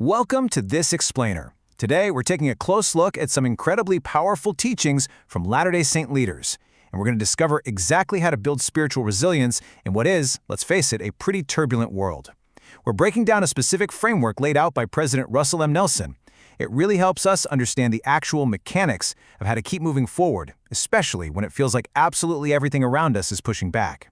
Welcome to This Explainer. Today, we're taking a close look at some incredibly powerful teachings from Latter-day Saint leaders, and we're going to discover exactly how to build spiritual resilience in what is, let's face it, a pretty turbulent world. We're breaking down a specific framework laid out by President Russell M. Nelson. It really helps us understand the actual mechanics of how to keep moving forward, especially when it feels like absolutely everything around us is pushing back.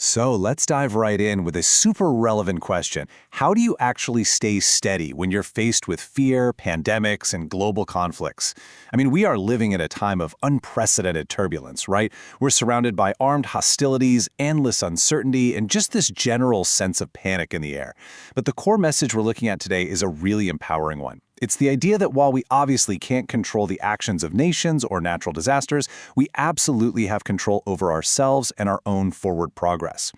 So let's dive right in with a super relevant question. How do you actually stay steady when you're faced with fear, pandemics, and global conflicts? I mean, we are living in a time of unprecedented turbulence, right? We're surrounded by armed hostilities, endless uncertainty, and just this general sense of panic in the air. But the core message we're looking at today is a really empowering one. It's the idea that while we obviously can't control the actions of nations or natural disasters, we absolutely have control over ourselves and our own forward progress.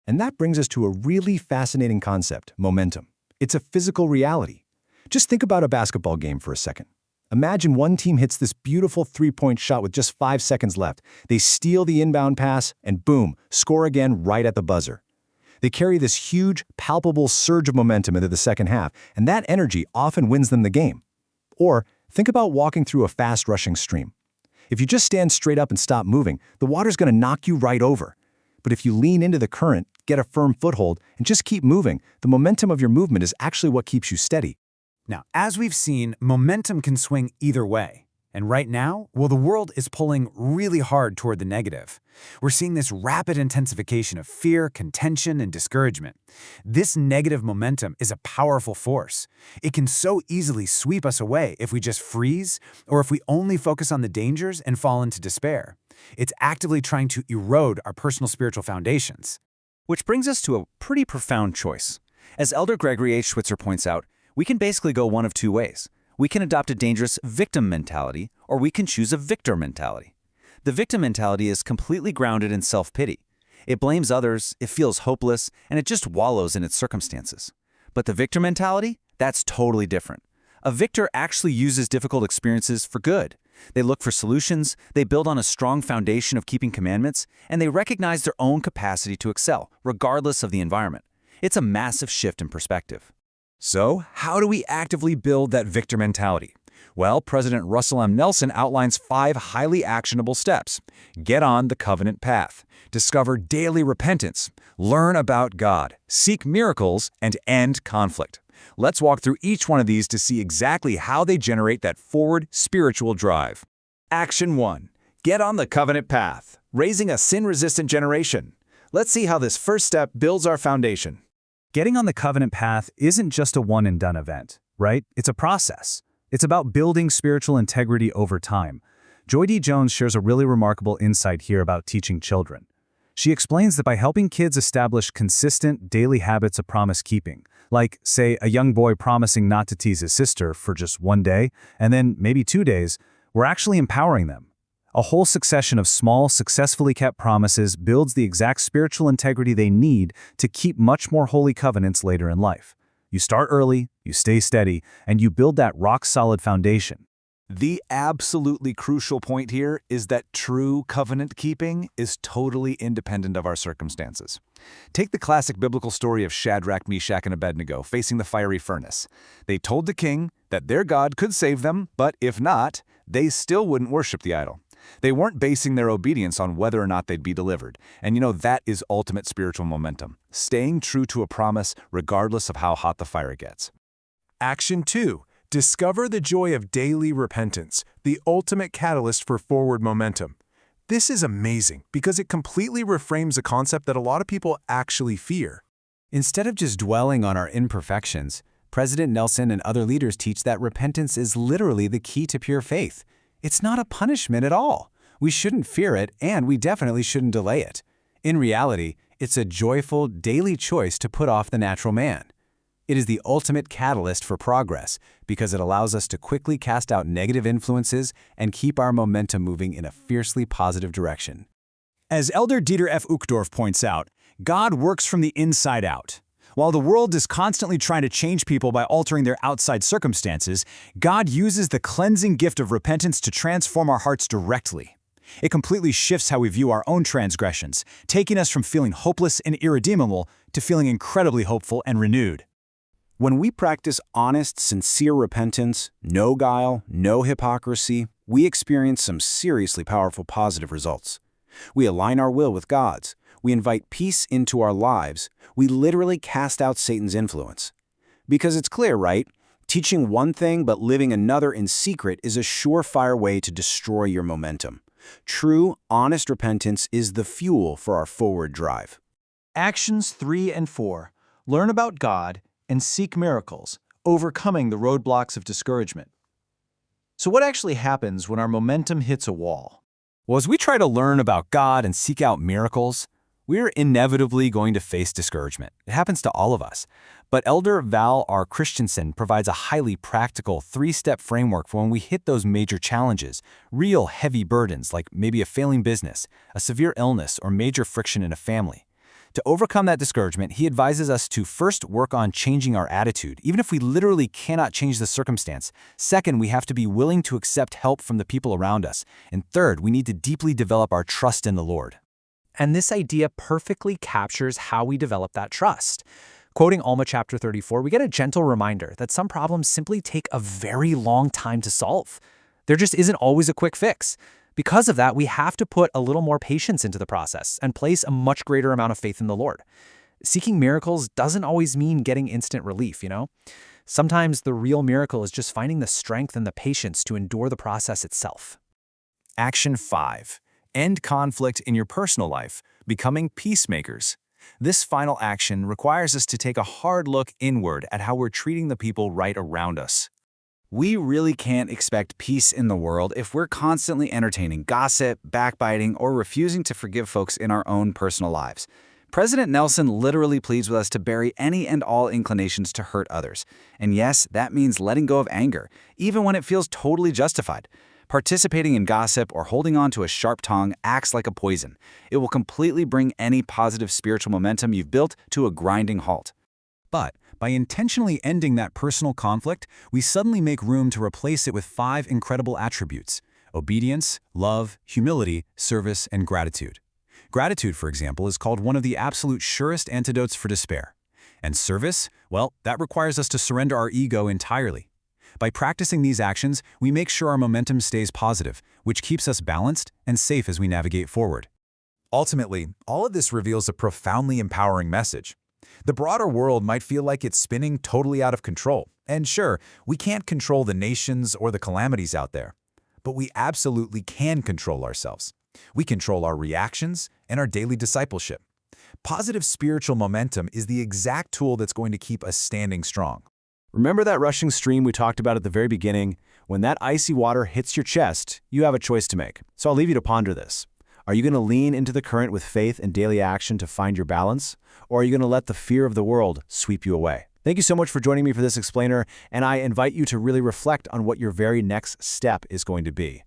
And that brings us to a really fascinating concept, momentum. It's a physical reality. Just think about a basketball game for a second. Imagine one team hits this beautiful three-point shot with just 5 seconds left. They steal the inbound pass and boom, score again right at the buzzer. They carry this huge, palpable surge of momentum into the second half, and that energy often wins them the game. Or think about walking through a fast-rushing stream. If you just stand straight up and stop moving, the water's going to knock you right over. But if you lean into the current, get a firm foothold, and just keep moving, the momentum of your movement is actually what keeps you steady. Now, as we've seen, momentum can swing either way. And right now, well, the world is pulling really hard toward the negative. We're seeing this rapid intensification of fear, contention, and discouragement. This negative momentum is a powerful force. It can so easily sweep us away if we just freeze or if we only focus on the dangers and fall into despair. It's actively trying to erode our personal spiritual foundations. Which brings us to a pretty profound choice. As Elder Gregory H. Switzer points out, we can basically go one of two ways. We can adopt a dangerous victim mentality, or we can choose a victor mentality. The victim mentality is completely grounded in self-pity. It blames others, it feels hopeless, and it just wallows in its circumstances. But the victor mentality? That's totally different. A victor actually uses difficult experiences for good. They look for solutions, they build on a strong foundation of keeping commandments, and they recognize their own capacity to excel, regardless of the environment. It's a massive shift in perspective. So, how do we actively build that victor mentality? Well, President Russell M. Nelson outlines 5 highly actionable steps. Get on the covenant path. Discover daily repentance. Learn about God. Seek miracles, and end conflict. Let's walk through each one of these to see exactly how they generate that forward spiritual drive. Action 1. Get on the covenant path. Raising a sin-resistant generation. Let's see how this first step builds our foundation. Getting on the covenant path isn't just a one-and-done event, right? It's a process. It's about building spiritual integrity over time. Joy D. Jones shares a really remarkable insight here about teaching children. She explains that by helping kids establish consistent, daily habits of promise-keeping, like, say, a young boy promising not to tease his sister for just 1 day, and then maybe 2 days, we're actually empowering them. A whole succession of small, successfully kept promises builds the exact spiritual integrity they need to keep much more holy covenants later in life. You start early, you stay steady, and you build that rock-solid foundation. The absolutely crucial point here is that true covenant keeping is totally independent of our circumstances. Take the classic biblical story of Shadrach, Meshach, and Abednego facing the fiery furnace. They told the king that their God could save them, but if not, they still wouldn't worship the idol. They weren't basing their obedience on whether or not they'd be delivered. And that is ultimate spiritual momentum, staying true to a promise regardless of how hot the fire gets. Action 2. Discover the joy of daily repentance, the ultimate catalyst for forward momentum. This is amazing because it completely reframes a concept that a lot of people actually fear. Instead of just dwelling on our imperfections, President Nelson and other leaders teach that repentance is literally the key to pure faith. It's not a punishment at all. We shouldn't fear it, and we definitely shouldn't delay it. In reality, it's a joyful, daily choice to put off the natural man. It is the ultimate catalyst for progress because it allows us to quickly cast out negative influences and keep our momentum moving in a fiercely positive direction. As Elder Dieter F. Uchtdorf points out, God works from the inside out. While the world is constantly trying to change people by altering their outside circumstances, God uses the cleansing gift of repentance to transform our hearts directly. It completely shifts how we view our own transgressions, taking us from feeling hopeless and irredeemable to feeling incredibly hopeful and renewed. When we practice honest, sincere repentance, no guile, no hypocrisy, we experience some seriously powerful positive results. We align our will with God's. We invite peace into our lives. We literally cast out Satan's influence. Because it's clear, right? Teaching one thing but living another in secret is a surefire way to destroy your momentum. True, honest repentance is the fuel for our forward drive. Actions 3 and 4. Learn about God and seek miracles, overcoming the roadblocks of discouragement. So what actually happens when our momentum hits a wall? Well, as we try to learn about God and seek out miracles, we're inevitably going to face discouragement. It happens to all of us. But Elder Val R. Christensen provides a highly practical 3-step framework for when we hit those major challenges, real heavy burdens like maybe a failing business, a severe illness, or major friction in a family. To overcome that discouragement, he advises us to first work on changing our attitude, even if we literally cannot change the circumstance. Second, we have to be willing to accept help from the people around us. And third, we need to deeply develop our trust in the Lord. And this idea perfectly captures how we develop that trust. Quoting Alma chapter 34, we get a gentle reminder that some problems simply take a very long time to solve. There just isn't always a quick fix. Because of that, we have to put a little more patience into the process and place a much greater amount of faith in the Lord. Seeking miracles doesn't always mean getting instant relief, you know? Sometimes the real miracle is just finding the strength and the patience to endure the process itself. Action 5. End conflict in your personal life, becoming peacemakers. This final action requires us to take a hard look inward at how we're treating the people right around us. We really can't expect peace in the world if we're constantly entertaining gossip, backbiting, or refusing to forgive folks in our own personal lives. President Nelson literally pleads with us to bury any and all inclinations to hurt others. And yes, that means letting go of anger, even when it feels totally justified. Participating in gossip or holding on to a sharp tongue acts like a poison. It will completely bring any positive spiritual momentum you've built to a grinding halt. But by intentionally ending that personal conflict, we suddenly make room to replace it with 5 incredible attributes: obedience, love, humility, service, and gratitude. Gratitude, for example, is called one of the absolute surest antidotes for despair. And service, well, that requires us to surrender our ego entirely. By practicing these actions, we make sure our momentum stays positive, which keeps us balanced and safe as we navigate forward. Ultimately, all of this reveals a profoundly empowering message. The broader world might feel like it's spinning totally out of control. And sure, we can't control the nations or the calamities out there. But we absolutely can control ourselves. We control our reactions and our daily discipleship. Positive spiritual momentum is the exact tool that's going to keep us standing strong. Remember that rushing stream we talked about at the very beginning? When that icy water hits your chest, you have a choice to make. So I'll leave you to ponder this. Are you going to lean into the current with faith and daily action to find your balance? Or are you going to let the fear of the world sweep you away? Thank you so much for joining me for this explainer, and I invite you to really reflect on what your very next step is going to be.